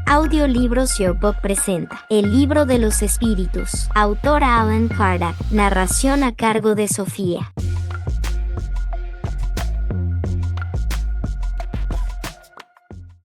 Audiolibros Yourbook presenta El libro de los espíritus, autora Allan Kardec, narración a cargo de Sofía.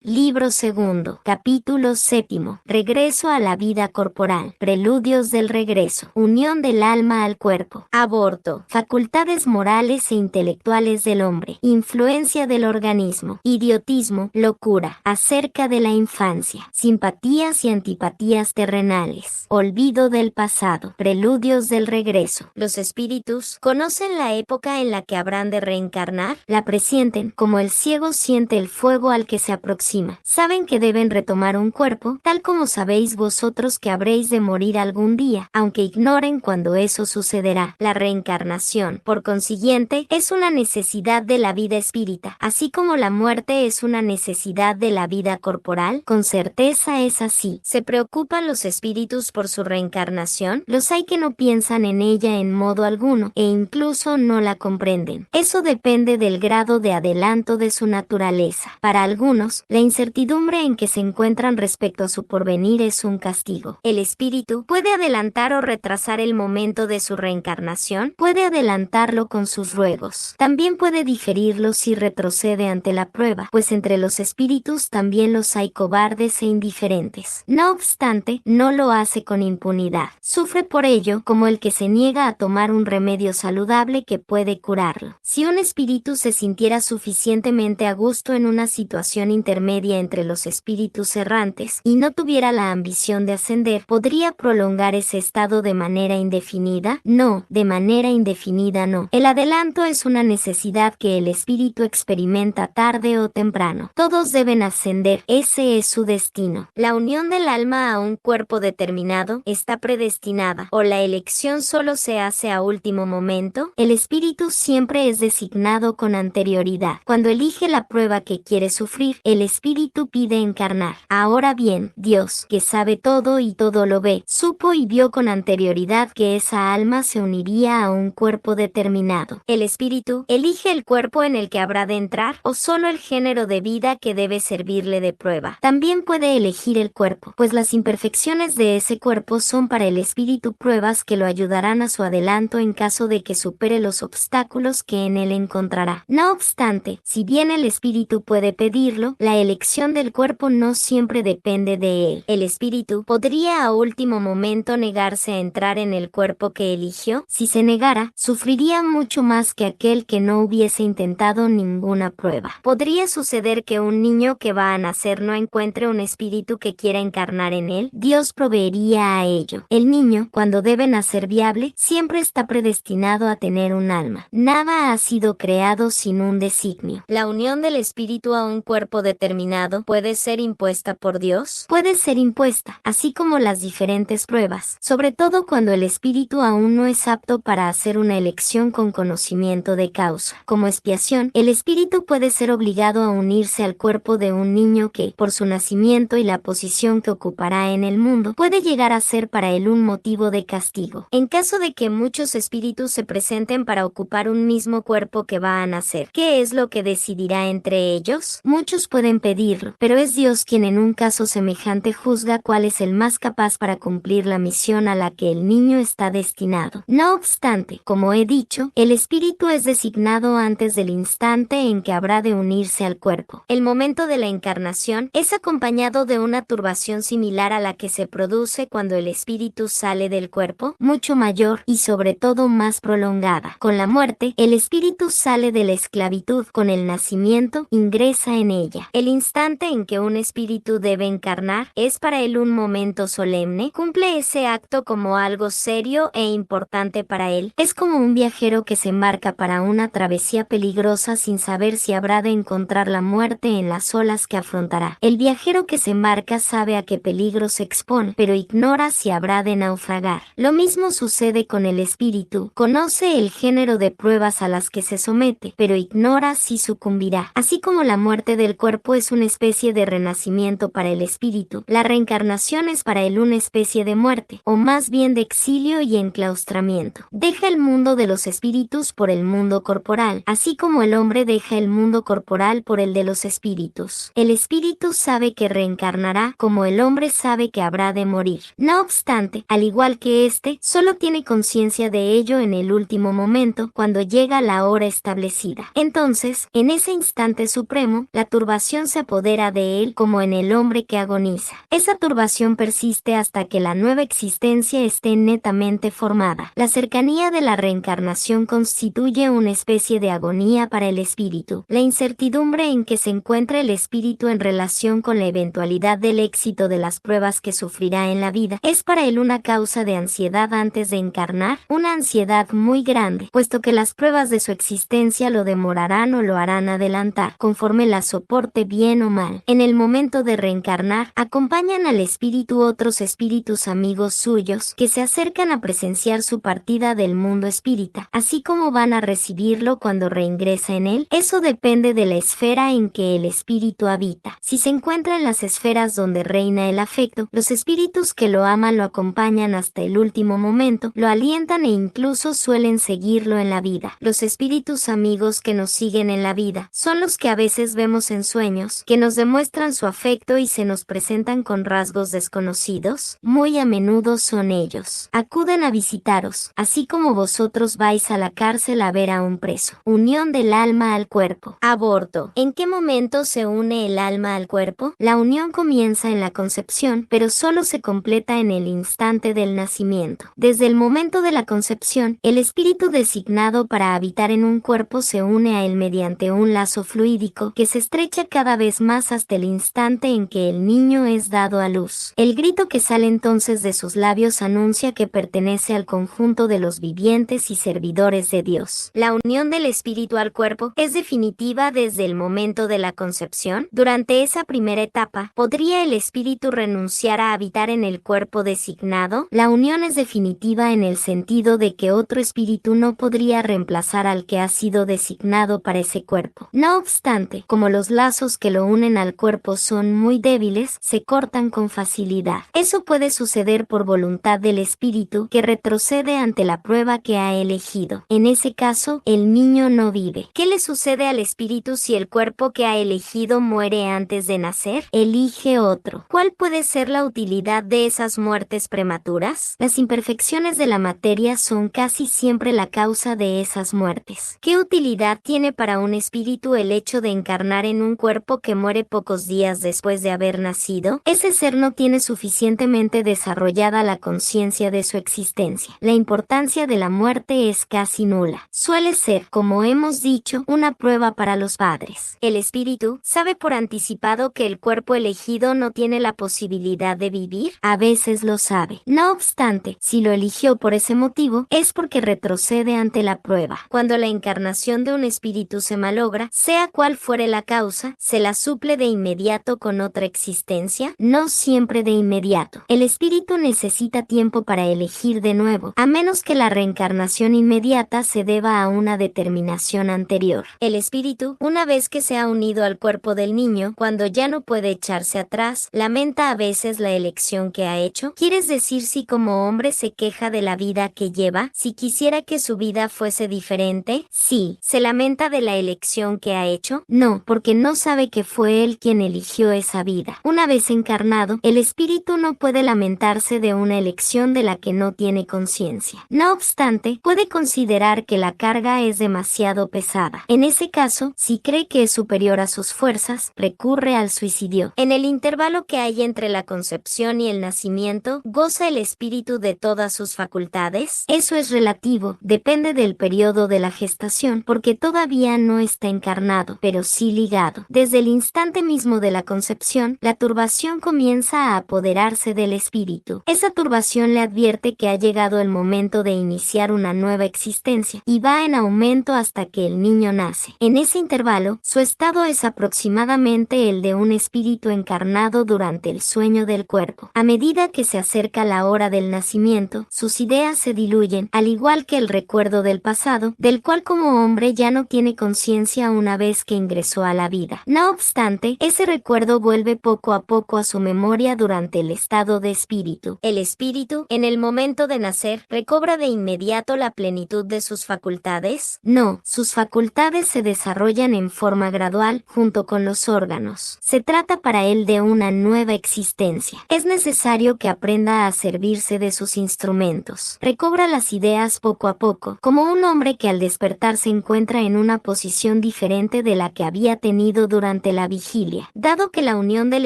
Libro segundo, capítulo séptimo, regreso a la vida corporal, preludios del regreso, unión del alma al cuerpo, aborto, facultades morales e intelectuales del hombre, influencia del organismo, idiotismo, locura, acerca de la infancia, simpatías y antipatías terrenales, olvido del pasado, preludios del regreso. Los espíritus conocen la época en la que habrán de reencarnar, la presienten como el ciego siente el fuego al que se aproxima. Saben que deben retomar un cuerpo, tal como sabéis vosotros que habréis de morir algún día, aunque ignoren cuándo eso sucederá. La reencarnación, por consiguiente, es una necesidad de la vida espírita, así como la muerte es una necesidad de la vida corporal. Con certeza es así. ¿Se preocupan los espíritus por su reencarnación? Los hay que no piensan en ella en modo alguno, e incluso no la comprenden. Eso depende del grado de adelanto de su naturaleza. Para algunos, la incertidumbre en que se encuentran respecto a su porvenir es un castigo. El espíritu puede adelantar o retrasar el momento de su reencarnación, puede adelantarlo con sus ruegos. También puede diferirlo si retrocede ante la prueba, pues entre los espíritus también los hay cobardes e indiferentes. No obstante, no lo hace con impunidad. Sufre por ello como el que se niega a tomar un remedio saludable que puede curarlo. Si un espíritu se sintiera suficientemente a gusto en una situación intermedia entre los espíritus errantes y no tuviera la ambición de ascender, ¿podría prolongar ese estado de manera indefinida? No, de manera indefinida no. El adelanto es una necesidad que el espíritu experimenta tarde o temprano. Todos deben ascender, ese es su destino. La unión del alma a un cuerpo determinado está predestinada, o la elección solo se hace a último momento. El espíritu siempre es designado con anterioridad. Cuando elige la prueba que quiere sufrir, el espíritu pide encarnar. Ahora bien, Dios, que sabe todo y todo lo ve, supo y vio con anterioridad que esa alma se uniría a un cuerpo determinado. El espíritu elige el cuerpo en el que habrá de entrar o solo el género de vida que debe servirle de prueba. También puede elegir el cuerpo, pues las imperfecciones de ese cuerpo son para el espíritu pruebas que lo ayudarán a su adelanto en caso de que supere los obstáculos que en él encontrará. No obstante, si bien el espíritu puede pedirlo, la elección del cuerpo no siempre depende de él. El espíritu podría a último momento negarse a entrar en el cuerpo que eligió. Si se negara, sufriría mucho más que aquel que no hubiese intentado ninguna prueba. Podría suceder que un niño que va a nacer no encuentre un espíritu que quiera encarnar en él. Dios proveería a ello. El niño, cuando debe nacer viable, siempre está predestinado a tener un alma. Nada ha sido creado sin un designio. La unión del espíritu a un cuerpo determinado puede ser impuesta por Dios. Puede ser impuesta, así como las diferentes pruebas, sobre todo cuando el espíritu aún no es apto para hacer una elección con conocimiento de causa. Como expiación, el espíritu puede ser obligado a unirse al cuerpo de un niño que, por su nacimiento y la posición que ocupará en el mundo, puede llegar a ser para él un motivo de castigo. En caso de que muchos espíritus se presenten para ocupar un mismo cuerpo que va a nacer, ¿qué es lo que decidirá entre ellos? Muchos pueden pedirlo, pero es Dios quien en un caso semejante juzga cuál es el más capaz para cumplir la misión a la que el niño está destinado. No obstante, como he dicho, el espíritu es designado antes del instante en que habrá de unirse al cuerpo. El momento de la encarnación es acompañado de una turbación similar a la que se produce cuando el espíritu sale del cuerpo, mucho mayor y sobre todo más prolongada. Con la muerte, el espíritu sale de la esclavitud, con el nacimiento ingresa en ella. El instante en que un espíritu debe encarnar es para él un momento solemne, cumple ese acto como algo serio e importante para él. Es como un viajero que se embarca para una travesía peligrosa sin saber si habrá de encontrar la muerte en las olas que afrontará. El viajero que se embarca sabe a qué peligro se expone, pero ignora si habrá de naufragar. Lo mismo sucede con el espíritu. Conoce el género de pruebas a las que se somete, pero ignora si sucumbirá. Así como la muerte del cuerpo es es una especie de renacimiento para el espíritu, la reencarnación es para él una especie de muerte, o más bien de exilio y enclaustramiento. Deja el mundo de los espíritus por el mundo corporal, así como el hombre deja el mundo corporal por el de los espíritus. El espíritu sabe que reencarnará, como el hombre sabe que habrá de morir. No obstante, al igual que éste, solo tiene conciencia de ello en el último momento, cuando llega la hora establecida. Entonces, en ese instante supremo, la turbación se apodera de él como en el hombre que agoniza. Esa turbación persiste hasta que la nueva existencia esté netamente formada. La cercanía de la reencarnación constituye una especie de agonía para el espíritu. La incertidumbre en que se encuentra el espíritu en relación con la eventualidad del éxito de las pruebas que sufrirá en la vida es para él una causa de ansiedad antes de encarnar, una ansiedad muy grande, puesto que las pruebas de su existencia lo demorarán o lo harán adelantar, conforme la soporte bien o mal. En el momento de reencarnar, acompañan al espíritu otros espíritus amigos suyos que se acercan a presenciar su partida del mundo espírita, así como van a recibirlo cuando reingresa en él. Eso depende de la esfera en que el espíritu habita. Si se encuentra en las esferas donde reina el afecto, los espíritus que lo aman lo acompañan hasta el último momento, lo alientan e incluso suelen seguirlo en la vida. Los espíritus amigos que nos siguen en la vida son los que a veces vemos en sueños, que nos demuestran su afecto y se nos presentan con rasgos desconocidos. Muy a menudo son ellos. Acuden a visitaros, así como vosotros vais a la cárcel a ver a un preso. Unión del alma al cuerpo. Aborto. ¿En qué momento se une el alma al cuerpo? La unión comienza en la concepción, pero solo se completa en el instante del nacimiento. Desde el momento de la concepción, el espíritu designado para habitar en un cuerpo se une a él mediante un lazo fluídico que se estrecha cada vez más hasta el instante en que el niño es dado a luz. El grito que sale entonces de sus labios anuncia que pertenece al conjunto de los vivientes y servidores de Dios. La unión del espíritu al cuerpo es definitiva desde el momento de la concepción. Durante esa primera etapa, ¿podría el espíritu renunciar a habitar en el cuerpo designado? La unión es definitiva en el sentido de que otro espíritu no podría reemplazar al que ha sido designado para ese cuerpo. No obstante, como los lazos que lo unen al cuerpo son muy débiles, se cortan con facilidad. Eso puede suceder por voluntad del espíritu que retrocede ante la prueba que ha elegido. En ese caso, el niño no vive. ¿Qué le sucede al espíritu si el cuerpo que ha elegido muere antes de nacer? Elige otro. ¿Cuál puede ser la utilidad de esas muertes prematuras? Las imperfecciones de la materia son casi siempre la causa de esas muertes. ¿Qué utilidad tiene para un espíritu el hecho de encarnar en un cuerpo que muere pocos días después de haber nacido? Ese ser no tiene suficientemente desarrollada la conciencia de su existencia. La importancia de la muerte es casi nula. Suele ser, como hemos dicho, una prueba para los padres. El espíritu sabe por anticipado que el cuerpo elegido no tiene la posibilidad de vivir. A veces lo sabe. No obstante, si lo eligió por ese motivo, es porque retrocede ante la prueba. Cuando la encarnación de un espíritu se malogra, sea cual fuere la causa, ¿se la suple de inmediato con otra existencia? No siempre de inmediato. El espíritu necesita tiempo para elegir de nuevo, a menos que la reencarnación inmediata se deba a una determinación anterior. El espíritu, una vez que se ha unido al cuerpo del niño, cuando ya no puede echarse atrás, lamenta a veces la elección que ha hecho. ¿Quieres decir si como hombre se queja de la vida que lleva, si quisiera que su vida fuese diferente? Sí. ¿Se lamenta de la elección que ha hecho? No, porque no sabe que fue él quien eligió esa vida. Una vez encarnado, el espíritu no puede lamentarse de una elección de la que no tiene conciencia. No obstante, puede considerar que la carga es demasiado pesada. En ese caso, si cree que es superior a sus fuerzas, recurre al suicidio. En el intervalo que hay entre la concepción y el nacimiento, ¿goza el espíritu de todas sus facultades? Eso es relativo, depende del periodo de la gestación, porque todavía no está encarnado, pero sí ligado. Desde el instante mismo de la concepción, la turbación comienza a apoderarse del espíritu. Esa turbación le advierte que ha llegado el momento de iniciar una nueva existencia, y va en aumento hasta que el niño nace. En ese intervalo, su estado es aproximadamente el de un espíritu encarnado durante el sueño del cuerpo. A medida que se acerca la hora del nacimiento, sus ideas se diluyen, al igual que el recuerdo del pasado, del cual como hombre ya no tiene conciencia una vez que ingresó a la vida. No obstante, ese recuerdo vuelve poco a poco a su memoria durante el estado de espíritu. El espíritu, en el momento de nacer, ¿recobra de inmediato la plenitud de sus facultades? No, sus facultades se desarrollan en forma gradual junto con los órganos. Se trata para él de una nueva existencia. Es necesario que aprenda a servirse de sus instrumentos. Recobra las ideas poco a poco, como un hombre que al despertar se encuentra en una posición diferente de la que había tenido durante la vigilia. Dado que la unión del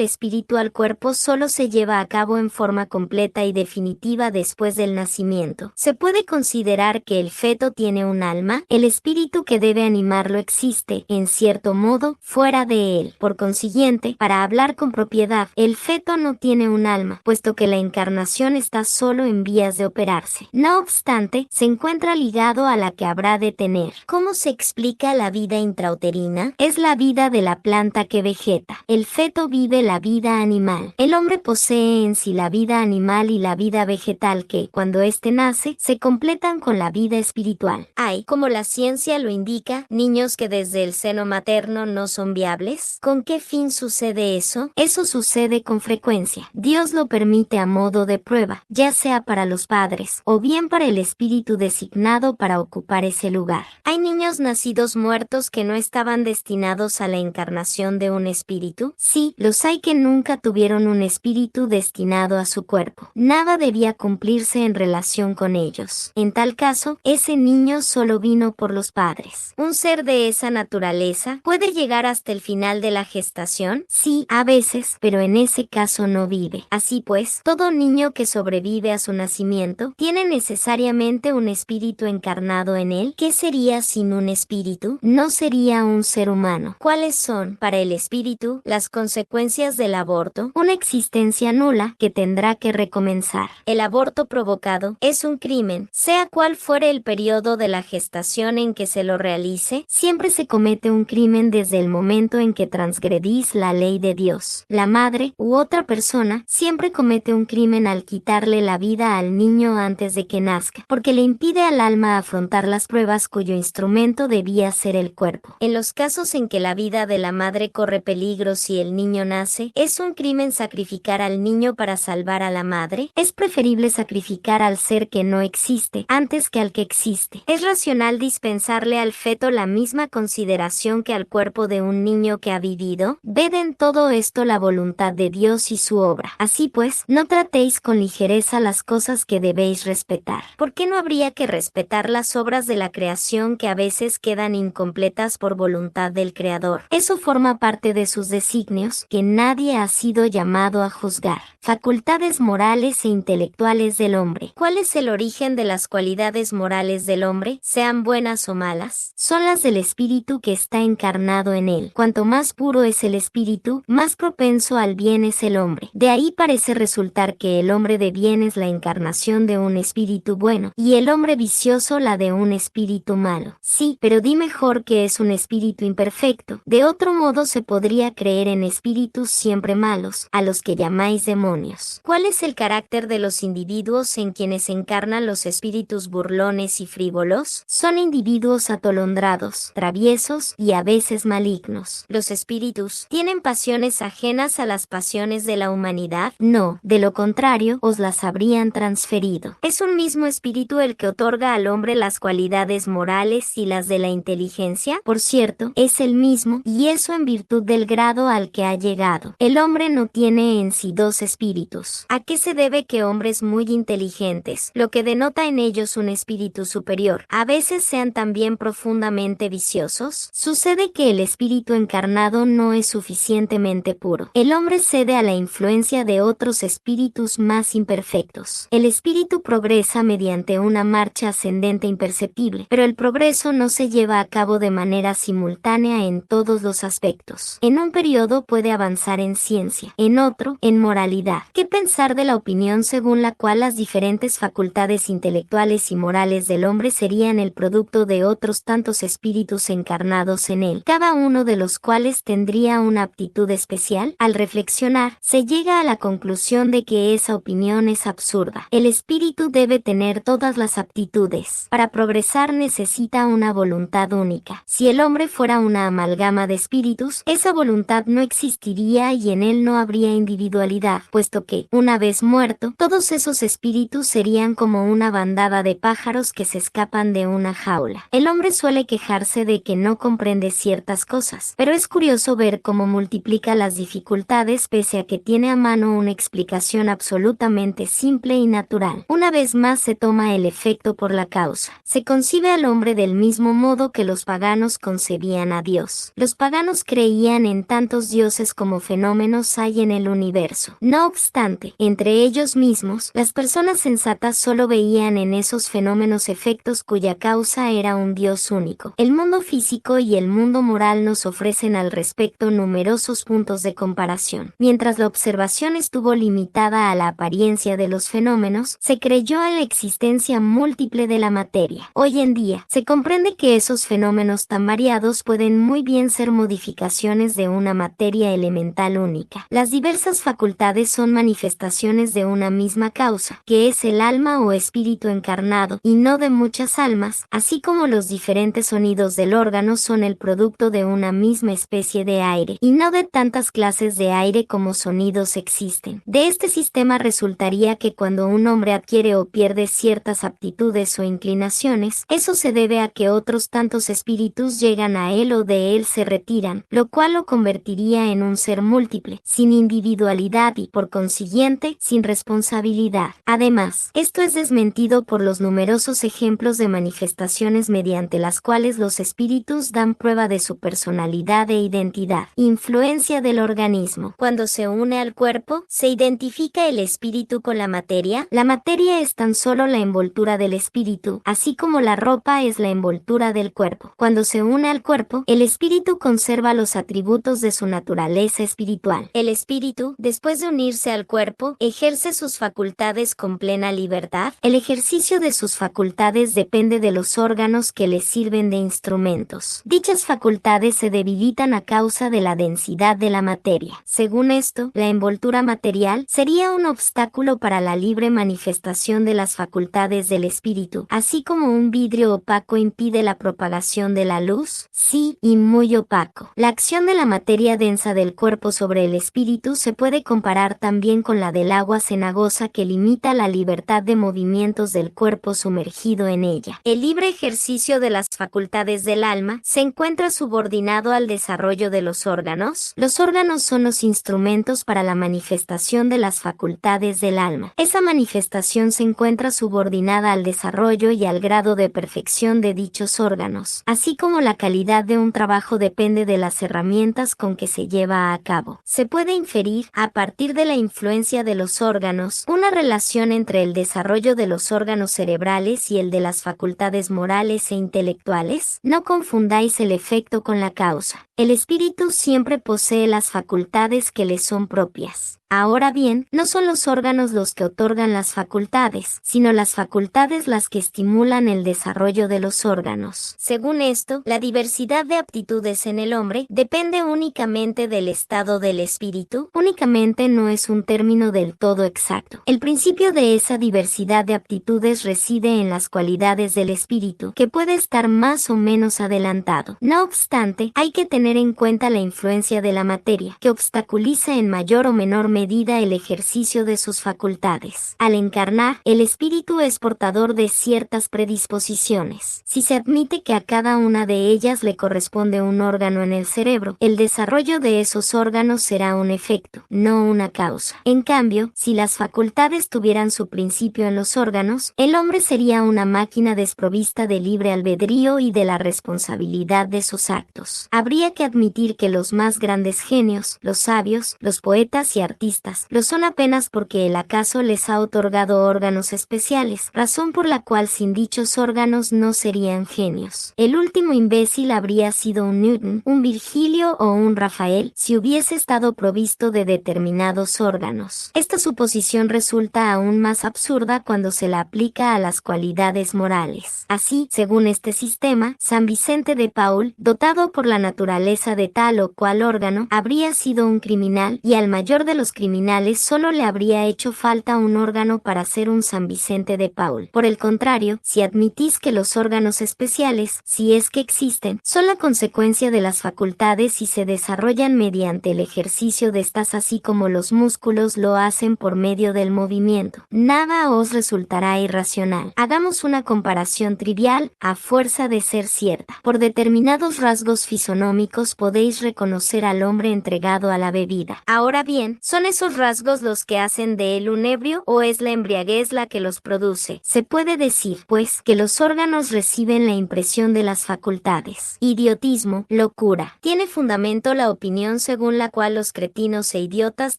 espíritu al cuerpo solo se lleva a cabo en forma completa y definitiva después del nacimiento, ¿se puede considerar que el feto tiene un alma? El espíritu que debe animarlo existe, en cierto modo, fuera de él. Por consiguiente, para hablar con propiedad, el feto no tiene un alma, puesto que la encarnación está solo en vías de operarse. No obstante, se encuentra ligado a la que habrá de tener. ¿Cómo se explica la vida intrauterina? Es la vida de la planta que vegeta. El feto vive la vida animal. El hombre posee en sí la vida animal y la vida vegetal que, cuando éste nace, se completan con la vida espiritual. Hay, como la ciencia lo indica, niños que desde el seno materno no son viables. ¿Con qué fin sucede eso? Eso sucede con frecuencia. Dios lo permite a modo de prueba, ya sea para los padres o bien para el espíritu designado para ocupar ese lugar. ¿Hay niños nacidos muertos que no estaban destinados a la encarnación de un espíritu? Sí, los hay que nunca tuvieron un espíritu destinado a su cuerpo. Nada debía cumplirse en relación con ellos. En tal caso, ese niño solo vino por los padres. ¿Un ser de esa naturaleza puede llegar hasta el final de la gestación? Sí, a veces, pero en ese caso no vive. Así pues, todo niño que sobrevive a su nacimiento tiene necesariamente un espíritu encarnado en él. ¿Qué sería sin un espíritu? No sería un ser humano. ¿Cuáles son, para el espíritu, las consecuencias del aborto? Una existencia nula que tendrá que recomenzar. El aborto provocado es un crimen, sea cual fuere el periodo de la gestación en que se lo realice, siempre se comete un crimen desde el momento en que transgredís la ley de Dios. La madre u otra persona siempre comete un crimen al quitarle la vida al niño antes de que nazca, porque le impide al alma afrontar las pruebas cuyo instrumento debía ser el cuerpo. En los casos en que la vida de la madre corre peligro si el niño nace, ¿es un crimen sacrificar al niño para salvar a la madre? Es preferible sacrificar al ser que no existe antes que al que existe. Es racional dispensarle al feto la misma consideración que al cuerpo de un niño que ha vivido. Ved en todo esto la voluntad de Dios y su obra. Así pues, no tratéis con ligereza las cosas que debéis respetar. ¿Por qué no habría que respetar las obras de la creación que a veces quedan incompletas por voluntad del Creador? Eso forma parte de sus designios que nadie ha sido llamado a juzgar. Facultades morales e intelectuales del hombre. ¿Cuál es el origen de las cualidades morales del hombre, sean buenas o malas? Son las del espíritu que está encarnado en él. Cuanto más puro es el espíritu, más propenso al bien es el hombre. De ahí parece resultar que el hombre de bien es la encarnación de un espíritu bueno, y el hombre vicioso la de un espíritu malo. Sí, pero di mejor que es un espíritu imperfecto. De otro modo se podría creer en espíritus siempre malos, a los que llamáis demonios. ¿Cuál es el carácter de los individuos en quienes encarnan los espíritus burlones y frívolos? Son individuos atolondrados, traviesos y a veces malignos. ¿Los espíritus tienen pasiones ajenas a las pasiones de la humanidad? No, de lo contrario, os las habrían transferido. ¿Es un mismo espíritu el que otorga al hombre las cualidades morales y las de la inteligencia? Por cierto, es el mismo, y eso en virtud del grado al que ha llegado. El hombre no tiene en sí dos espíritus. ¿A qué se debe que hombres muy inteligentes, lo que denota en ellos un espíritu superior, a veces sean también profundamente viciosos? Sucede que el espíritu encarnado no es suficientemente puro. El hombre cede a la influencia de otros espíritus más imperfectos. El espíritu progresa mediante una marcha ascendente imperceptible, pero el progreso no se lleva a cabo de manera simultánea en todos los aspectos. En un periodo puede avanzar en ciencia, en otro, en moralidad. ¿Qué pensar de la opinión según la cual las diferentes facultades intelectuales y morales del hombre serían el producto de otros tantos espíritus encarnados en él, cada uno de los cuales tendría una aptitud especial? Al reflexionar, se llega a la conclusión de que esa opinión es absurda. El espíritu debe tener todas las aptitudes. Para progresar necesita una voluntad única. Si el hombre fuera una amalgama de espíritus, espíritus, esa voluntad no existiría y en él no habría individualidad, puesto que, una vez muerto, todos esos espíritus serían como una bandada de pájaros que se escapan de una jaula. El hombre suele quejarse de que no comprende ciertas cosas, pero es curioso ver cómo multiplica las dificultades pese a que tiene a mano una explicación absolutamente simple y natural. Una vez más se toma el efecto por la causa. Se concibe al hombre del mismo modo que los paganos concebían a Dios. Los paganos creían en tantos dioses como fenómenos hay en el universo. No obstante, entre ellos mismos, las personas sensatas solo veían en esos fenómenos efectos cuya causa era un Dios único. El mundo físico y el mundo moral nos ofrecen al respecto numerosos puntos de comparación. Mientras la observación estuvo limitada a la apariencia de los fenómenos, se creyó en la existencia múltiple de la materia. Hoy en día, se comprende que esos fenómenos tan variados pueden muy bien ser modificaciones de una materia elemental única. Las diversas facultades son manifestaciones de una misma causa, que es el alma o espíritu encarnado, y no de muchas almas, así como los diferentes sonidos del órgano son el producto de una misma especie de aire, y no de tantas clases de aire como sonidos existen. De este sistema resultaría que cuando un hombre adquiere o pierde ciertas aptitudes o inclinaciones, eso se debe a que otros tantos espíritus llegan a él o de él se retiran, lo cual lo convertiría en un ser múltiple, sin individualidad y, por consiguiente, sin responsabilidad. Además, esto es desmentido por los numerosos ejemplos de manifestaciones mediante las cuales los espíritus dan prueba de su personalidad e identidad. Influencia del organismo. Cuando se une al cuerpo, ¿se identifica el espíritu con la materia? La materia es tan solo la envoltura del espíritu, así como la ropa es la envoltura del cuerpo. Cuando se une al cuerpo, el espíritu conserva los atributos de su naturaleza espiritual. El espíritu, después de unirse al cuerpo, ejerce sus facultades con plena libertad. El ejercicio de sus facultades depende de los órganos que les sirven de instrumentos. Dichas facultades se debilitan a causa de la densidad de la materia. Según esto, la envoltura material sería un obstáculo para la libre manifestación de las facultades del espíritu, así como un vidrio opaco impide la propagación de la luz, sí, y muy opaco. La acción de la materia densa del cuerpo sobre el espíritu se puede comparar también con la del agua cenagosa que limita la libertad de movimientos del cuerpo sumergido en ella. El libre ejercicio de las facultades del alma se encuentra subordinado al desarrollo de los órganos. Los órganos son los instrumentos para la manifestación de las facultades del alma. Esa manifestación se encuentra subordinada al desarrollo y al grado de perfección de dichos órganos, así como la calidad de un trabajo depende de las herramientas con que se lleva a cabo. Se puede inferir, a partir de la influencia de los órganos, una relación entre el desarrollo de los órganos cerebrales y el de las facultades morales e intelectuales. No confundáis el efecto con la causa. El espíritu siempre posee las facultades que le son propias. Ahora bien, no son los órganos los que otorgan las facultades, sino las facultades las que estimulan el desarrollo de los órganos. Según esto, la diversidad de aptitudes en el hombre depende únicamente del estado del espíritu. Únicamente no es un término del todo exacto. El principio de esa diversidad de aptitudes reside en las cualidades del espíritu, que puede estar más o menos adelantado. No obstante, hay que tener en cuenta la influencia de la materia, que obstaculiza en mayor o menor medida el ejercicio de sus facultades. Al encarnar, el espíritu es portador de ciertas predisposiciones. Si se admite que a cada una de ellas le corresponde un órgano en el cerebro, el desarrollo de esos órganos será un efecto, no una causa. En cambio, si las facultades tuvieran su principio en los órganos, el hombre sería una máquina desprovista de libre albedrío y de la responsabilidad de sus actos. Habría que admitir que los más grandes genios, los sabios, los poetas y artistas, lo son apenas porque el acaso les ha otorgado órganos especiales, razón por la cual sin dichos órganos no serían genios. El último imbécil habría sido un Newton, un Virgilio o un Rafael si hubiese estado provisto de determinados órganos. Esta suposición resulta aún más absurda cuando se la aplica a las cualidades morales. Así, según este sistema, San Vicente de Paul, dotado por la naturaleza de tal o cual órgano, habría sido un criminal y al mayor de los criminales solo le habría hecho falta un órgano para ser un San Vicente de Paul. Por el contrario, si admitís que los órganos especiales, si es que existen, son la consecuencia de las facultades y se desarrollan mediante el ejercicio de estas, así como los músculos lo hacen por medio del movimiento, nada os resultará irracional. Hagamos una comparación trivial, a fuerza de ser cierta. Por determinados rasgos fisonómicos podéis reconocer al hombre entregado a la bebida. Ahora bien, ¿son esos rasgos los que hacen de él un ebrio o es la embriaguez la que los produce? Se puede decir, pues, que los órganos reciben la impresión de las facultades. Idiotismo, locura. ¿Tiene fundamento la opinión según la cual los cretinos e idiotas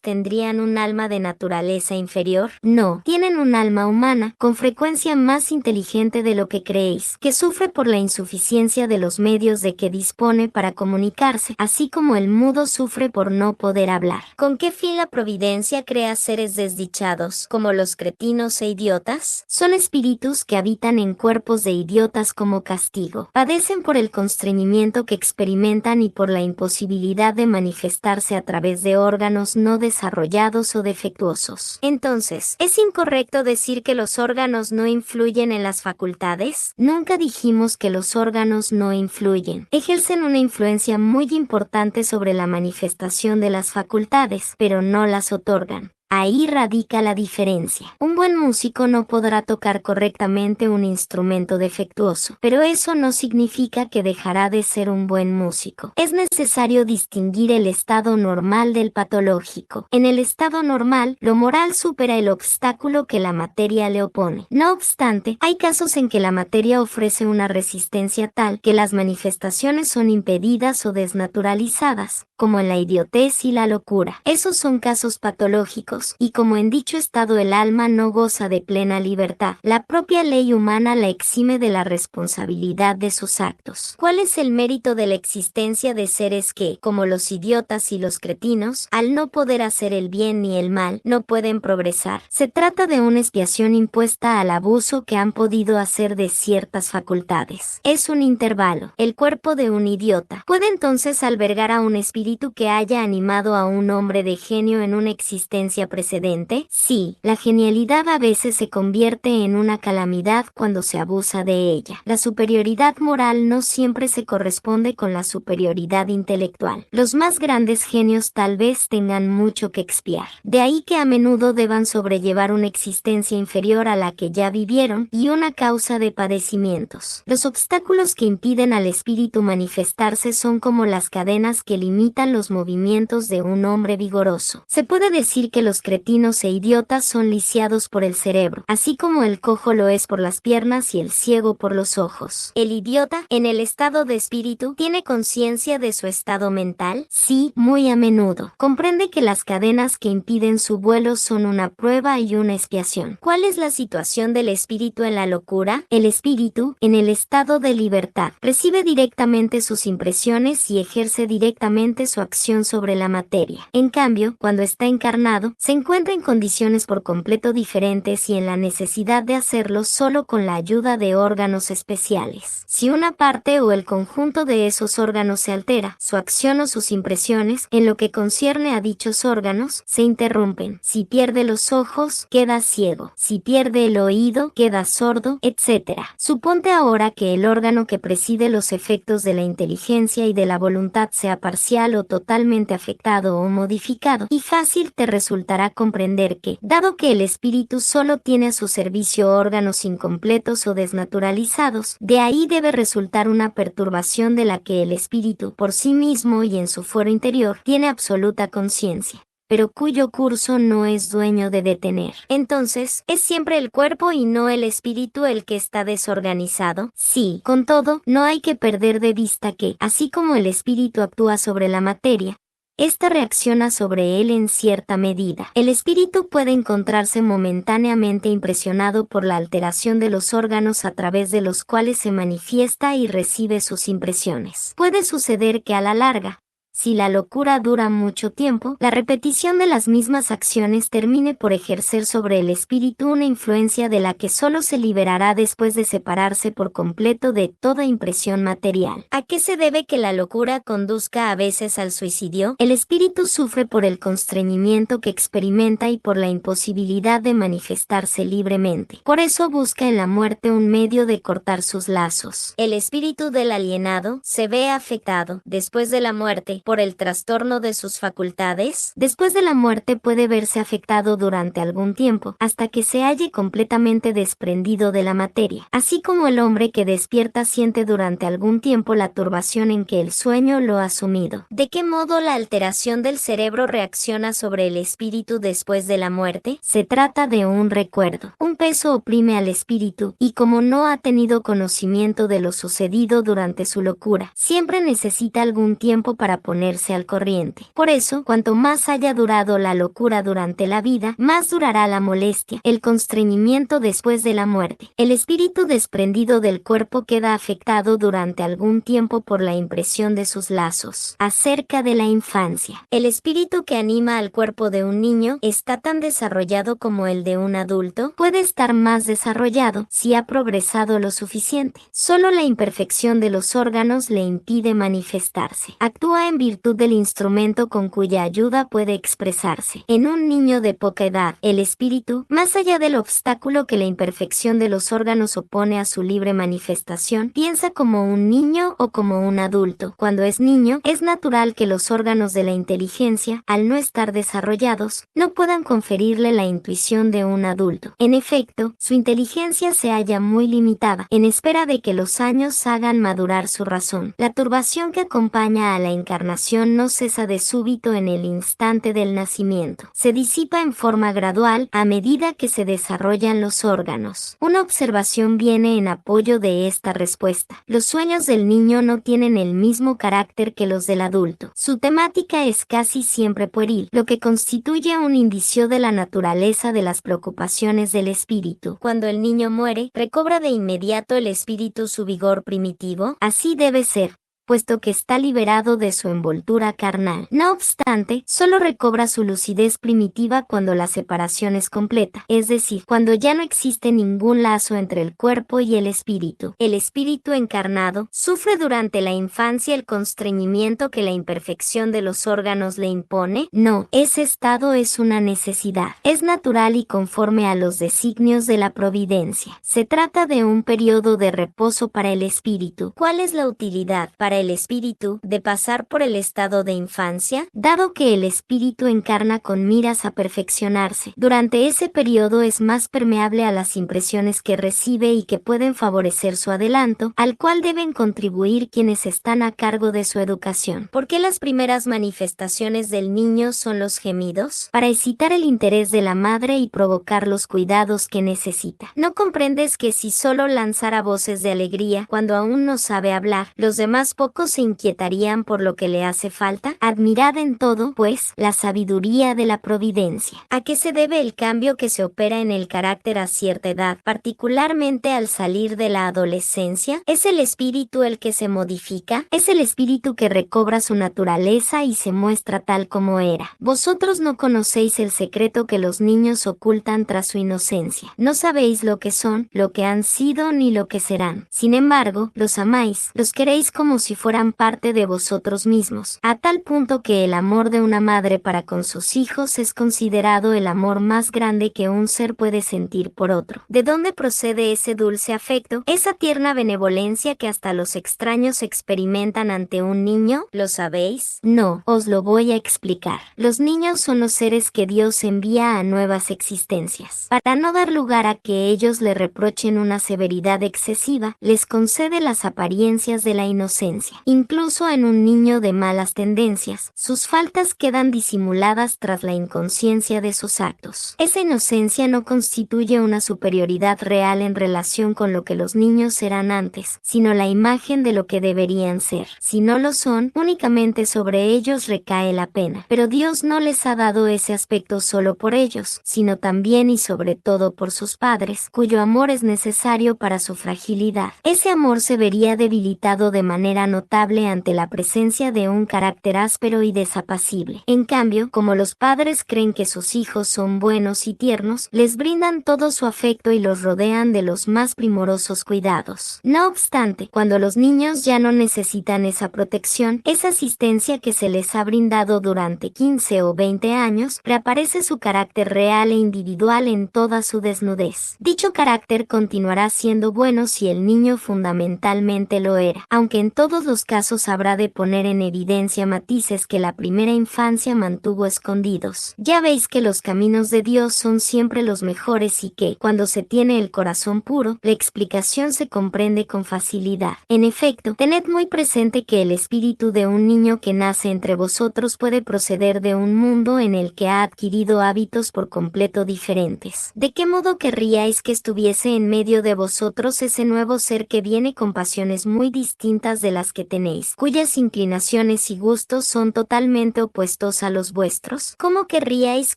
tendrían un alma de naturaleza inferior? No, tienen un alma humana, con frecuencia más inteligente de lo que creéis, que sufre por la insuficiencia de los medios de que dispone para comunicarse, así como el mudo sufre por no poder hablar. ¿Con qué fin la providencia crea seres desdichados, como los cretinos e idiotas? Son espíritus que habitan en cuerpos de idiotas como castigo. Padecen por el constreñimiento que experimentan y por la imposibilidad de manifestarse a través de órganos no desarrollados o defectuosos. Entonces, ¿es incorrecto decir que los órganos no influyen en las facultades? Nunca dijimos que los órganos no influyen. Ejercen una influencia muy importante sobre la manifestación de las facultades, pero no las otorgan. Ahí radica la diferencia. Un buen músico no podrá tocar correctamente un instrumento defectuoso, pero eso no significa que dejará de ser un buen músico. Es necesario distinguir el estado normal del patológico. En el estado normal, lo moral supera el obstáculo que la materia le opone. No obstante, hay casos en que la materia ofrece una resistencia tal que las manifestaciones son impedidas o desnaturalizadas, como en la idiotez y la locura. Esos son casos patológicos, y como en dicho estado el alma no goza de plena libertad, la propia ley humana la exime de la responsabilidad de sus actos. ¿Cuál es el mérito de la existencia de seres que, como los idiotas y los cretinos, al no poder hacer el bien ni el mal, no pueden progresar? Se trata de una expiación impuesta al abuso que han podido hacer de ciertas facultades. Es un intervalo. El cuerpo de un idiota puede entonces albergar a un espíritu que haya animado a un hombre de genio en una existencia precedente. Sí, la genialidad a veces se convierte en una calamidad cuando se abusa de ella. La superioridad moral no siempre se corresponde con la superioridad intelectual. Los más grandes genios tal vez tengan mucho que expiar. De ahí que a menudo deban sobrellevar una existencia inferior a la que ya vivieron y una causa de padecimientos. Los obstáculos que impiden al espíritu manifestarse son como las cadenas que limitan los movimientos de un hombre vigoroso. Se puede decir que los cretinos e idiotas son lisiados por el cerebro, así como el cojo lo es por las piernas y el ciego por los ojos. ¿El idiota, en el estado de espíritu, tiene conciencia de su estado mental? Sí, muy a menudo. Comprende que las cadenas que impiden su vuelo son una prueba y una expiación. ¿Cuál es la situación del espíritu en la locura? El espíritu, en el estado de libertad, recibe directamente sus impresiones y ejerce directamente su acción sobre la materia. En cambio, cuando está encarnado, se encuentra en condiciones por completo diferentes y en la necesidad de hacerlo solo con la ayuda de órganos especiales. Si una parte o el conjunto de esos órganos se altera, su acción o sus impresiones, en lo que concierne a dichos órganos, se interrumpen. Si pierde los ojos, queda ciego. Si pierde el oído, queda sordo, etc. Suponte ahora que el órgano que preside los efectos de la inteligencia y de la voluntad sea parcial o totalmente afectado o modificado, y fácil te resultará comprender que, dado que el espíritu solo tiene a su servicio órganos incompletos o desnaturalizados, de ahí debe resultar una perturbación de la que el espíritu, por sí mismo y en su fuero interior, tiene absoluta conciencia, pero cuyo curso no es dueño de detener. Entonces, ¿es siempre el cuerpo y no el espíritu el que está desorganizado? Sí, con todo, no hay que perder de vista que, así como el espíritu actúa sobre la materia, esta reacciona sobre él en cierta medida. El espíritu puede encontrarse momentáneamente impresionado por la alteración de los órganos a través de los cuales se manifiesta y recibe sus impresiones. Puede suceder que a la larga, si la locura dura mucho tiempo, la repetición de las mismas acciones termine por ejercer sobre el espíritu una influencia de la que solo se liberará después de separarse por completo de toda impresión material. ¿A qué se debe que la locura conduzca a veces al suicidio? El espíritu sufre por el constreñimiento que experimenta y por la imposibilidad de manifestarse libremente. Por eso busca en la muerte un medio de cortar sus lazos. El espíritu del alienado se ve afectado, después de la muerte, por el trastorno de sus facultades. Después de la muerte puede verse afectado durante algún tiempo, hasta que se halle completamente desprendido de la materia. Así como el hombre que despierta siente durante algún tiempo la turbación en que el sueño lo ha sumido. ¿De qué modo la alteración del cerebro reacciona sobre el espíritu después de la muerte? Se trata de un recuerdo. Un peso oprime al espíritu, y como no ha tenido conocimiento de lo sucedido durante su locura, siempre necesita algún tiempo para ponerse al corriente. Por eso, cuanto más haya durado la locura durante la vida, más durará la molestia, el constreñimiento después de la muerte. El espíritu desprendido del cuerpo queda afectado durante algún tiempo por la impresión de sus lazos. Acerca de la infancia. El espíritu que anima al cuerpo de un niño está tan desarrollado como el de un adulto. Puede estar más desarrollado si ha progresado lo suficiente. Solo la imperfección de los órganos le impide manifestarse. Actúa en virtud del instrumento con cuya ayuda puede expresarse. En un niño de poca edad, el espíritu, más allá del obstáculo que la imperfección de los órganos opone a su libre manifestación, piensa como un niño o como un adulto. Cuando es niño, es natural que los órganos de la inteligencia, al no estar desarrollados, no puedan conferirle la intuición de un adulto. En efecto, su inteligencia se halla muy limitada, en espera de que los años hagan madurar su razón. La turbación que acompaña a la encarnación no cesa de súbito en el instante del nacimiento. Se disipa en forma gradual a medida que se desarrollan los órganos. Una observación viene en apoyo de esta respuesta. Los sueños del niño no tienen el mismo carácter que los del adulto. Su temática es casi siempre pueril, lo que constituye un indicio de la naturaleza de las preocupaciones del espíritu. Cuando el niño muere, recobra de inmediato el espíritu su vigor primitivo. Así debe ser, puesto que está liberado de su envoltura carnal. No obstante, solo recobra su lucidez primitiva cuando la separación es completa, es decir, cuando ya no existe ningún lazo entre el cuerpo y el espíritu. El espíritu encarnado sufre durante la infancia el constreñimiento que la imperfección de los órganos le impone. No, ese estado es una necesidad. Es natural y conforme a los designios de la providencia. Se trata de un periodo de reposo para el espíritu. ¿Cuál es la utilidad para el espíritu de pasar por el estado de infancia? Dado que el espíritu encarna con miras a perfeccionarse, durante ese periodo es más permeable a las impresiones que recibe y que pueden favorecer su adelanto, al cual deben contribuir quienes están a cargo de su educación. ¿Por qué las primeras manifestaciones del niño son los gemidos? Para excitar el interés de la madre y provocar los cuidados que necesita. ¿No comprendes que si solo lanzara voces de alegría cuando aún no sabe hablar, los demás pocos se inquietarían por lo que le hace falta? Admirad en todo, pues, la sabiduría de la providencia. ¿A qué se debe el cambio que se opera en el carácter a cierta edad, particularmente al salir de la adolescencia? ¿Es el espíritu el que se modifica? ¿Es el espíritu que recobra su naturaleza y se muestra tal como era? Vosotros no conocéis el secreto que los niños ocultan tras su inocencia. No sabéis lo que son, lo que han sido ni lo que serán. Sin embargo, los amáis, los queréis como si fueran parte de vosotros mismos, a tal punto que el amor de una madre para con sus hijos es considerado el amor más grande que un ser puede sentir por otro. ¿De dónde procede ese dulce afecto, esa tierna benevolencia que hasta los extraños experimentan ante un niño? ¿Lo sabéis? No, os lo voy a explicar. Los niños son los seres que Dios envía a nuevas existencias. Para no dar lugar a que ellos le reprochen una severidad excesiva, les concede las apariencias de la inocencia. Incluso en un niño de malas tendencias, sus faltas quedan disimuladas tras la inconsciencia de sus actos. Esa inocencia no constituye una superioridad real en relación con lo que los niños serán antes, sino la imagen de lo que deberían ser. Si no lo son, únicamente sobre ellos recae la pena. Pero Dios no les ha dado ese aspecto solo por ellos, sino también y sobre todo por sus padres, cuyo amor es necesario para su fragilidad. Ese amor se vería debilitado de manera notable ante la presencia de un carácter áspero y desapacible. En cambio, como los padres creen que sus hijos son buenos y tiernos, les brindan todo su afecto y los rodean de los más primorosos cuidados. No obstante, cuando los niños ya no necesitan esa protección, esa asistencia que se les ha brindado durante 15 o 20 años, reaparece su carácter real e individual en toda su desnudez. Dicho carácter continuará siendo bueno si el niño fundamentalmente lo era, aunque en todos los casos habrá de poner en evidencia matices que la primera infancia mantuvo escondidos. Ya veis que los caminos de Dios son siempre los mejores y que, cuando se tiene el corazón puro, la explicación se comprende con facilidad. En efecto, tened muy presente que el espíritu de un niño que nace entre vosotros puede proceder de un mundo en el que ha adquirido hábitos por completo diferentes. ¿De qué modo querríais que estuviese en medio de vosotros ese nuevo ser que viene con pasiones muy distintas de las que tenéis, cuyas inclinaciones y gustos son totalmente opuestos a los vuestros? ¿Cómo querríais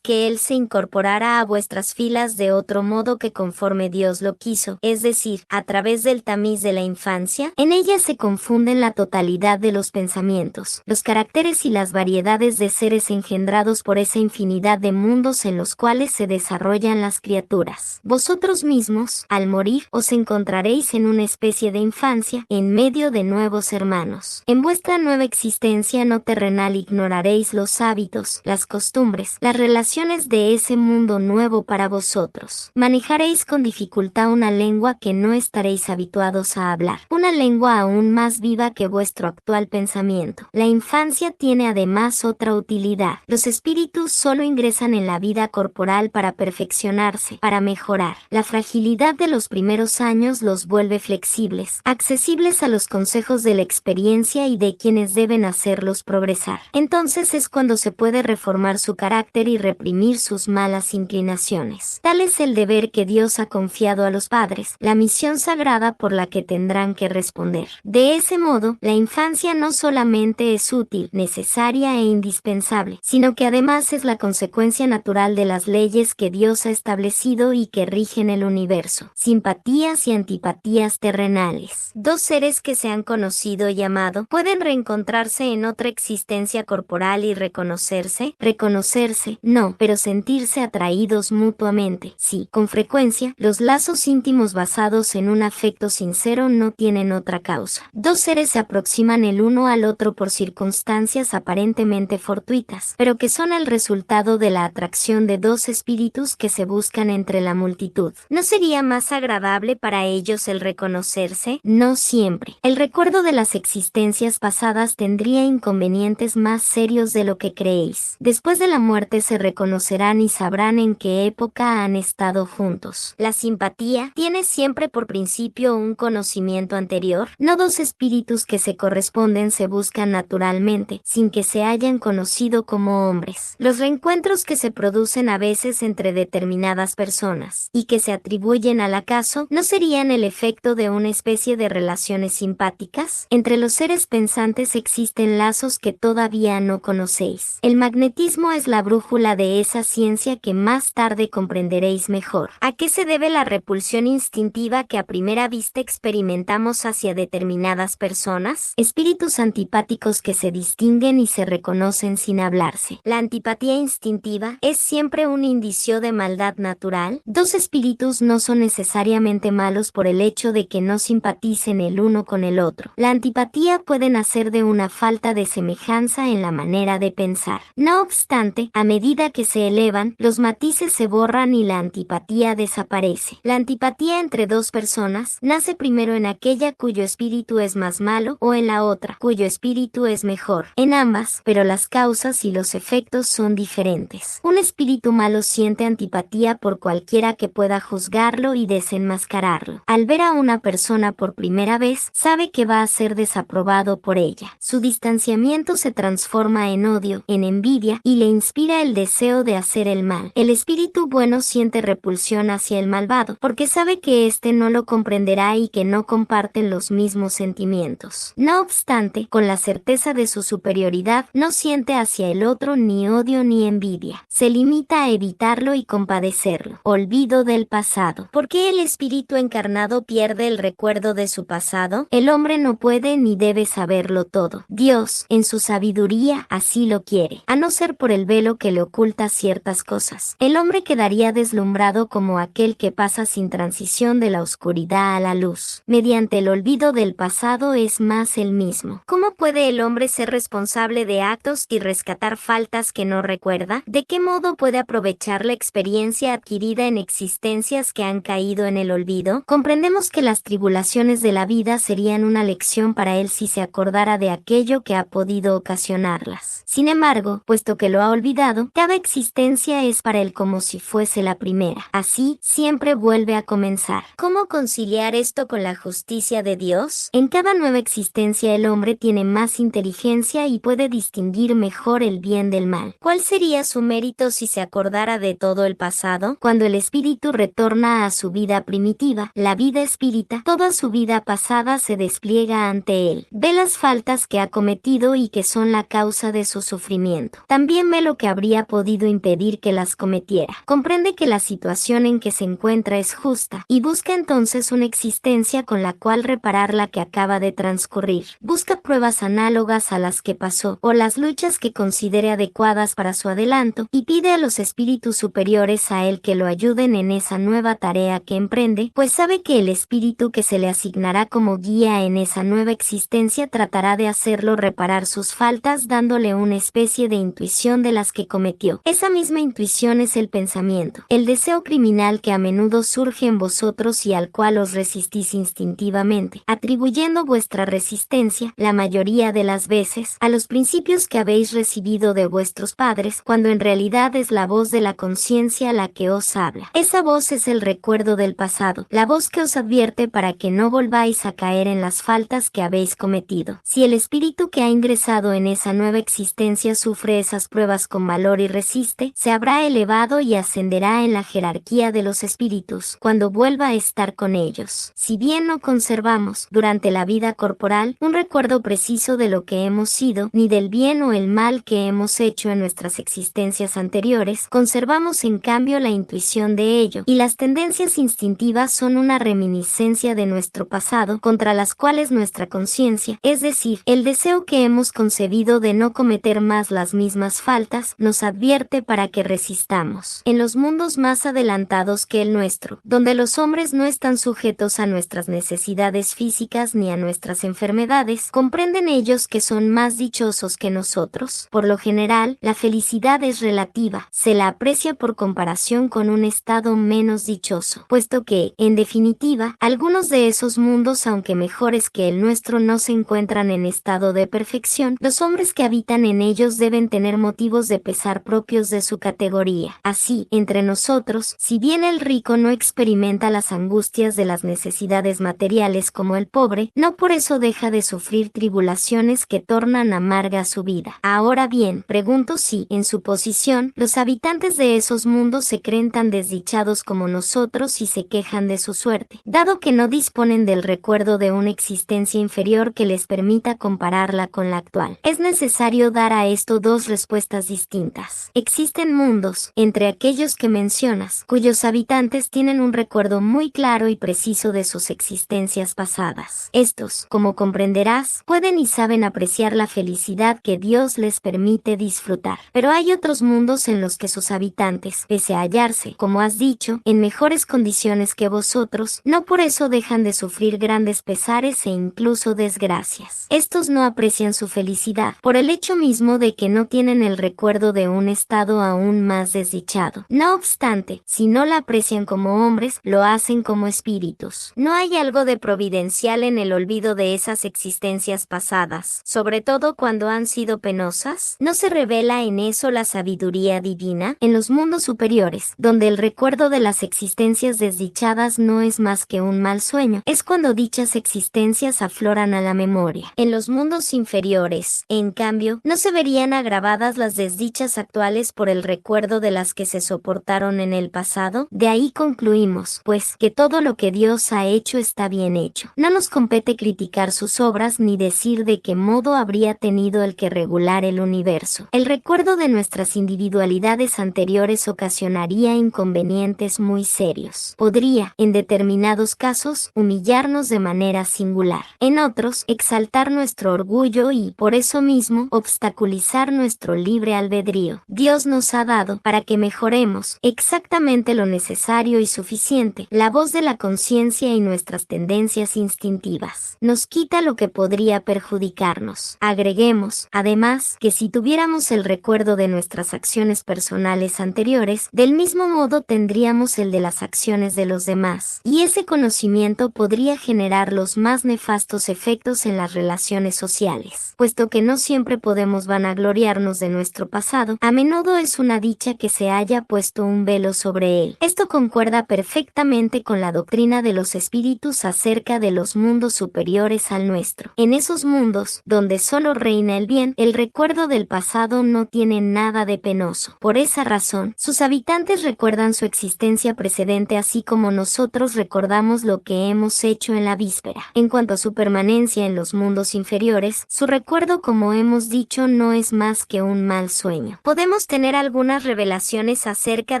que él se incorporara a vuestras filas de otro modo que conforme Dios lo quiso, es decir, a través del tamiz de la infancia? En ella se confunden la totalidad de los pensamientos, los caracteres y las variedades de seres engendrados por esa infinidad de mundos en los cuales se desarrollan las criaturas. Vosotros mismos, al morir, os encontraréis en una especie de infancia, en medio de nuevos hermanos. En vuestra nueva existencia no terrenal ignoraréis los hábitos, las costumbres, las relaciones de ese mundo nuevo para vosotros. Manejaréis con dificultad una lengua que no estaréis habituados a hablar, una lengua aún más viva que vuestro actual pensamiento. La infancia tiene además otra utilidad. Los espíritus solo ingresan en la vida corporal para perfeccionarse, para mejorar. La fragilidad de los primeros años los vuelve flexibles, accesibles a los consejos de la experiencia y de quienes deben hacerlos progresar. Entonces es cuando se puede reformar su carácter y reprimir sus malas inclinaciones. Tal es el deber que Dios ha confiado a los padres, la misión sagrada por la que tendrán que responder. De ese modo, la infancia no solamente es útil, necesaria e indispensable, sino que además es la consecuencia natural de las leyes que Dios ha establecido y que rigen el universo. Simpatías y antipatías terrenales. Dos seres que se han conocido y amado pueden reencontrarse en otra existencia corporal y reconocerse. Reconocerse, no, pero sentirse atraídos mutuamente. Sí, con frecuencia, los lazos íntimos basados en un afecto sincero no tienen otra causa. Dos seres se aproximan el uno al otro por circunstancias aparentemente fortuitas, pero que son el resultado de la atracción de dos espíritus que se buscan entre la multitud. ¿No sería más agradable para ellos el reconocerse? No siempre. El recuerdo de las existencias pasadas tendría inconvenientes más serios de lo que creéis. Después de la muerte se reconocerán y sabrán en qué época han estado juntos. La simpatía tiene siempre por principio un conocimiento anterior. No dos espíritus que se corresponden se buscan naturalmente, sin que se hayan conocido como hombres. Los reencuentros que se producen a veces entre determinadas personas, y que se atribuyen al acaso, ¿no serían el efecto de una especie de relaciones simpáticas? Entre los seres pensantes existen lazos que todavía no conocéis. El magnetismo es la brújula de esa ciencia que más tarde comprenderéis mejor. ¿A qué se debe la repulsión instintiva que a primera vista experimentamos hacia determinadas personas? Espíritus antipáticos que se distinguen y se reconocen sin hablarse. La antipatía instintiva es siempre un indicio de maldad natural. Dos espíritus no son necesariamente malos por el hecho de que no simpaticen el uno con el otro. La antipatía puede nacer de una falta de semejanza en la manera de pensar. No obstante, a medida que se elevan, los matices se borran y la antipatía desaparece. La antipatía entre dos personas nace primero en aquella cuyo espíritu es más malo o en la otra, cuyo espíritu es mejor. En ambas, pero las causas y los efectos son diferentes. Un espíritu malo siente antipatía por cualquiera que pueda juzgarlo y desenmascararlo. Al ver a una persona por primera vez, sabe que va a ser desaprobado por ella. Su distanciamiento se transforma en odio, en envidia, y le inspira el deseo de hacer el mal. El espíritu bueno siente repulsión hacia el malvado, porque sabe que éste no lo comprenderá y que no comparten los mismos sentimientos. No obstante, con la certeza de su superioridad, no siente hacia el otro ni odio ni envidia. Se limita a evitarlo y compadecerlo. Olvido del pasado. ¿Por qué el espíritu encarnado pierde el recuerdo de su pasado? El hombre no puede puede ni debe saberlo todo. Dios, en su sabiduría, así lo quiere, a no ser por el velo que le oculta ciertas cosas. El hombre quedaría deslumbrado como aquel que pasa sin transición de la oscuridad a la luz. Mediante el olvido del pasado es más el mismo. ¿Cómo puede el hombre ser responsable de actos y rescatar faltas que no recuerda? ¿De qué modo puede aprovechar la experiencia adquirida en existencias que han caído en el olvido? Comprendemos que las tribulaciones de la vida serían una lección para él si se acordara de aquello que ha podido ocasionarlas. Sin embargo, puesto que lo ha olvidado, cada existencia es para él como si fuese la primera. Así, siempre vuelve a comenzar. ¿Cómo conciliar esto con la justicia de Dios? En cada nueva existencia el hombre tiene más inteligencia y puede distinguir mejor el bien del mal. ¿Cuál sería su mérito si se acordara de todo el pasado? Cuando el espíritu retorna a su vida primitiva, la vida espírita, toda su vida pasada se despliega ante él. Ve las faltas que ha cometido y que son la causa de su sufrimiento. También ve lo que habría podido impedir que las cometiera. Comprende que la situación en que se encuentra es justa y busca entonces una existencia con la cual reparar la que acaba de transcurrir. Busca pruebas análogas a las que pasó o las luchas que considere adecuadas para su adelanto y pide a los espíritus superiores a él que lo ayuden en esa nueva tarea que emprende, pues sabe que el espíritu que se le asignará como guía en esa nueva existencia tratará de hacerlo reparar sus faltas dándole una especie de intuición de las que cometió. Esa misma intuición es el pensamiento, el deseo criminal que a menudo surge en vosotros y al cual os resistís instintivamente, atribuyendo vuestra resistencia, la mayoría de las veces, a los principios que habéis recibido de vuestros padres, cuando en realidad es la voz de la conciencia la que os habla. Esa voz es el recuerdo del pasado, la voz que os advierte para que no volváis a caer en las faltas que habéis cometido. Si el espíritu que ha ingresado en esa nueva existencia sufre esas pruebas con valor y resiste, se habrá elevado y ascenderá en la jerarquía de los espíritus cuando vuelva a estar con ellos. Si bien no conservamos, durante la vida corporal, un recuerdo preciso de lo que hemos sido, ni del bien o el mal que hemos hecho en nuestras existencias anteriores, conservamos en cambio la intuición de ello, y las tendencias instintivas son una reminiscencia de nuestro pasado contra las cuales nuestra conciencia, es decir, el deseo que hemos concebido de no cometer más las mismas faltas, nos advierte para que resistamos. En los mundos más adelantados que el nuestro, donde los hombres no están sujetos a nuestras necesidades físicas ni a nuestras enfermedades, comprenden ellos que son más dichosos que nosotros. Por lo general, la felicidad es relativa, se la aprecia por comparación con un estado menos dichoso, puesto que, en definitiva, algunos de esos mundos, aunque mejores que el nuestro, no se encuentran en estado de perfección, los hombres que habitan en ellos deben tener motivos de pesar propios de su categoría. Así, entre nosotros, si bien el rico no experimenta las angustias de las necesidades materiales como el pobre, no por eso deja de sufrir tribulaciones que tornan amarga su vida. Ahora bien, pregunto si, en su posición, los habitantes de esos mundos se creen tan desdichados como nosotros y se quejan de su suerte, dado que no disponen del recuerdo de una existencia inferior que les permita compararla con la actual. Es necesario dar a esto dos respuestas distintas. Existen mundos, entre aquellos que mencionas, cuyos habitantes tienen un recuerdo muy claro y preciso de sus existencias pasadas. Estos, como comprenderás, pueden y saben apreciar la felicidad que Dios les permite disfrutar. Pero hay otros mundos en los que sus habitantes, pese a hallarse, como has dicho, en mejores condiciones que vosotros, no por eso dejan de sufrir grandes pesares e incluso desgracias. Estos no aprecian su felicidad, por el hecho mismo de que no tienen el recuerdo de un estado aún más desdichado. No obstante, si no la aprecian como hombres, lo hacen como espíritus. ¿No hay algo de providencial en el olvido de esas existencias pasadas, sobre todo cuando han sido penosas? ¿No se revela en eso la sabiduría divina? En los mundos superiores, donde el recuerdo de las existencias desdichadas no es más que un mal sueño, es cuando dichas existencias afloran a la memoria. En los mundos inferiores, en cambio, no se verían agravadas las desdichas actuales por el recuerdo de las que se soportaron en el pasado. De ahí concluimos, pues, que todo lo que Dios ha hecho está bien hecho. No nos compete criticar sus obras ni decir de qué modo habría tenido el que regular el universo. El recuerdo de nuestras individualidades anteriores ocasionaría inconvenientes muy serios. Podría, en determinados casos, humillarnos de manera singular. En otros, exaltar nuestro orgullo y, por eso mismo, obstaculizar nuestro libre albedrío. Dios nos ha dado, para que mejoremos, exactamente lo necesario y suficiente, la voz de la conciencia y nuestras tendencias instintivas. Nos quita lo que podría perjudicarnos. Agreguemos, además, que si tuviéramos el recuerdo de nuestras acciones personales anteriores, del mismo modo tendríamos el de las acciones de los demás, y ese conocimiento podría generar los más nefastos efectos en las relaciones sociales. Puesto que no siempre podemos vanagloriarnos de nuestro pasado, a menudo es una dicha que se haya puesto un velo sobre él. Esto concuerda perfectamente con la doctrina de los espíritus acerca de los mundos superiores al nuestro. En esos mundos, donde solo reina el bien, el recuerdo del pasado no tiene nada de penoso. Por esa razón, sus habitantes recuerdan su existencia precedente así como nosotros recordamos lo que hemos hecho en la víspera. En cuanto a su permanencia en los mundos inferiores, su recuerdo, como hemos dicho, no es más que un mal sueño. ¿Podemos tener algunas revelaciones acerca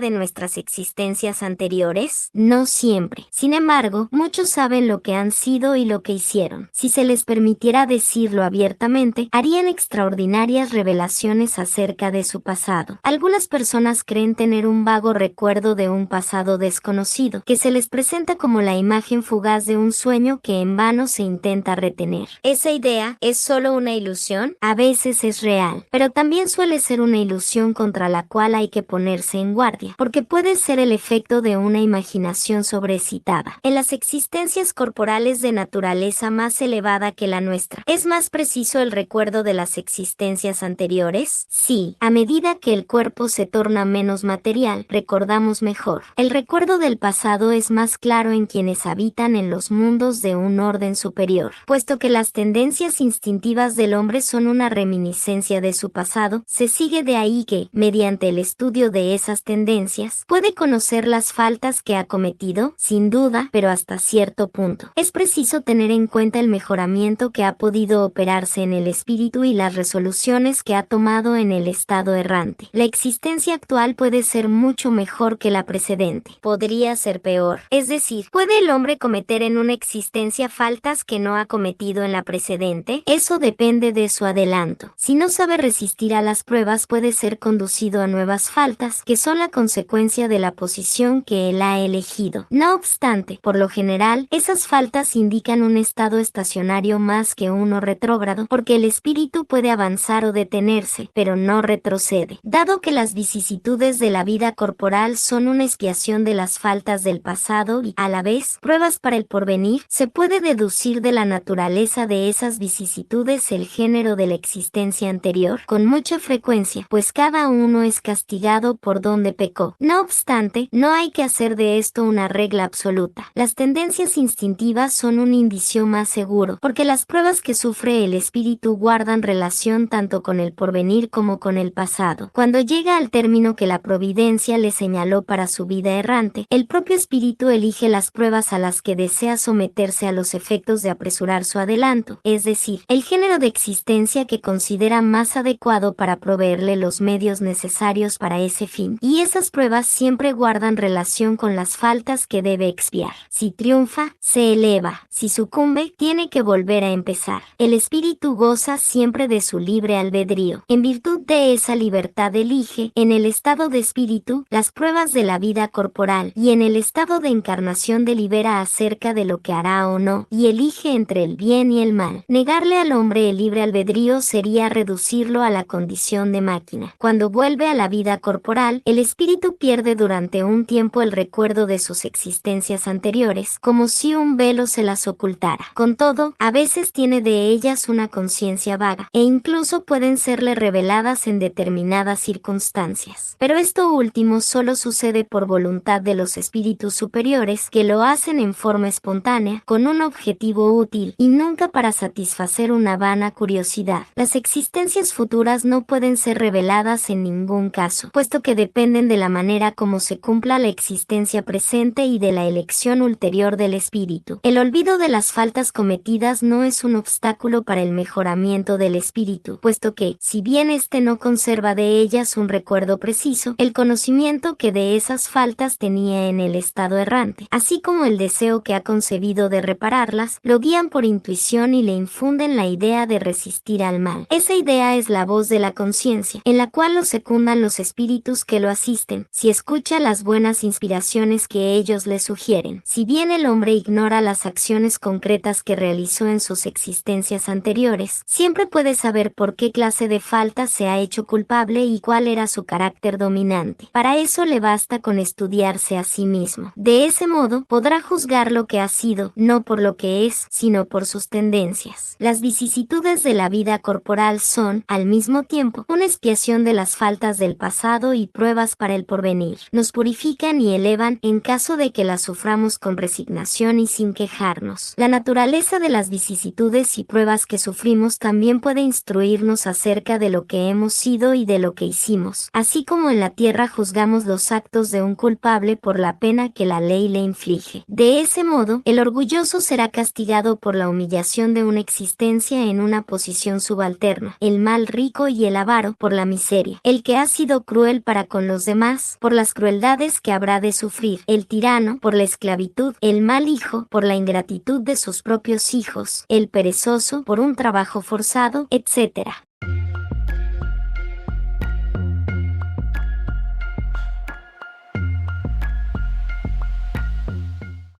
de nuestras existencias anteriores? No siempre. Sin embargo, muchos saben lo que han sido y lo que hicieron. Si se les permitiera decirlo abiertamente, harían extraordinarias revelaciones acerca de su pasado. Algunas personas creen tener un vago recuerdo de un pasado desconocido, que se les presenta como la imagen fugaz de un sueño que en vano se intenta retener. ¿Esa idea es solo una ilusión? A veces es real, pero también suele ser una ilusión contra la cual hay que ponerse en guardia, porque puede ser el efecto de una imaginación sobreexcitada. En las existencias corporales de naturaleza más elevada que la nuestra, ¿es más preciso el recuerdo de las existencias anteriores? Sí, a medida que el cuerpo se torna menos material, recordamos mejor. El recuerdo del pasado es más claro en quienes habitan en los mundos de un orden superior. Puesto que las tendencias instintivas del hombre son una reminiscencia de su pasado, se sigue de ahí que, mediante el estudio de esas tendencias, puede conocer las faltas que ha cometido, sin duda, pero hasta cierto punto. Es preciso tener en cuenta el mejoramiento que ha podido operarse en el espíritu y las resoluciones que ha tomado en el estado errante. La existencia actual puede ser mucho mejor que la precedente. Podría ser peor. Es decir, ¿puede el hombre cometer en una existencia faltas que no ha cometido en la precedente? Eso depende de su adelanto. Si no sabe resistir a las pruebas, puede ser conducido a nuevas faltas, que son la consecuencia de la posición que él ha elegido. No obstante, por lo general, esas faltas indican un estado estacionario más que uno retrógrado, porque el espíritu puede avanzar o detenerse, pero no retrocede. Dado que las vicisitudes de la vida corporal son una expiación de las faltas del pasado y, a la vez, pruebas para el porvenir, se puede deducir de la naturaleza de esas vicisitudes el género de la existencia anterior, con mucha frecuencia, pues cada uno es castigado por donde pecó. No obstante, no hay que hacer de esto una regla absoluta. Las tendencias instintivas son un indicio más seguro, porque las pruebas que sufre el espíritu guardan relación tanto con el porvenir como con el pasado. Cuando llega al término que la providencia le señaló para su vida errante, el propio espíritu elige las pruebas a las que desea someterse a los efectos de apresurar su adelanto, es decir, el género de existencia que considera más adecuado para proveerle los medios necesarios para ese fin. Y esas pruebas siempre guardan relación con las faltas que debe expiar. Si triunfa, se eleva. Si sucumbe, tiene que volver a empezar. El espíritu goza siempre de su libre albedrío. En virtud de esa libertad elige, en el estado de espíritu, las pruebas de la vida corporal, y en el estado de encarnación delibera acerca de lo que hará o no, y elige entre el bien y el mal. Negarle al hombre el libre albedrío sería reducirlo a la condición de máquina. Cuando vuelve a la vida corporal, el espíritu pierde durante un tiempo el recuerdo de sus existencias anteriores, como si un velo se las ocultara. Con todo, a veces tiene de ellas una conciencia vaga, e incluso pueden serle reveladas en determinadas circunstancias. Pero esto último solo sucede por voluntad de los espíritus superiores, que lo hacen en forma espontánea, con un objetivo útil, y nunca para satisfacer una vana curiosidad. Las existencias futuras no pueden ser reveladas en ningún caso, puesto que dependen de la manera como se cumpla la existencia presente y de la elección ulterior del espíritu. El olvido de las faltas cometidas no es un obstáculo para el mejoramiento del espíritu, puesto que, si bien éste no conserva de ellas un recuerdo preciso, el conocimiento que de esas faltas tenía en el estado errante, así como el deseo que ha concebido de repararlas, lo guía guían por intuición y le infunden la idea de resistir al mal. Esa idea es la voz de la conciencia, en la cual lo secundan los espíritus que lo asisten, si escucha las buenas inspiraciones que ellos le sugieren. Si bien el hombre ignora las acciones concretas que realizó en sus existencias anteriores, siempre puede saber por qué clase de falta se ha hecho culpable y cuál era su carácter dominante. Para eso le basta con estudiarse a sí mismo. De ese modo, podrá juzgar lo que ha sido, no por lo que es, sino por sus tendencias. Las vicisitudes de la vida corporal son, al mismo tiempo, una expiación de las faltas del pasado y pruebas para el porvenir. Nos purifican y elevan en caso de que las suframos con resignación y sin quejarnos. La naturaleza de las vicisitudes y pruebas que sufrimos también puede instruirnos acerca de lo que hemos sido y de lo que hicimos, así como en la tierra juzgamos los actos de un culpable por la pena que la ley le inflige. De ese modo, el orgulloso será castigado por la humillación de una existencia en una posición subalterna, el mal rico y el avaro por la miseria, el que ha sido cruel para con los demás por las crueldades que habrá de sufrir, el tirano por la esclavitud, el mal hijo por la ingratitud de sus propios hijos, el perezoso por un trabajo forzado, etc.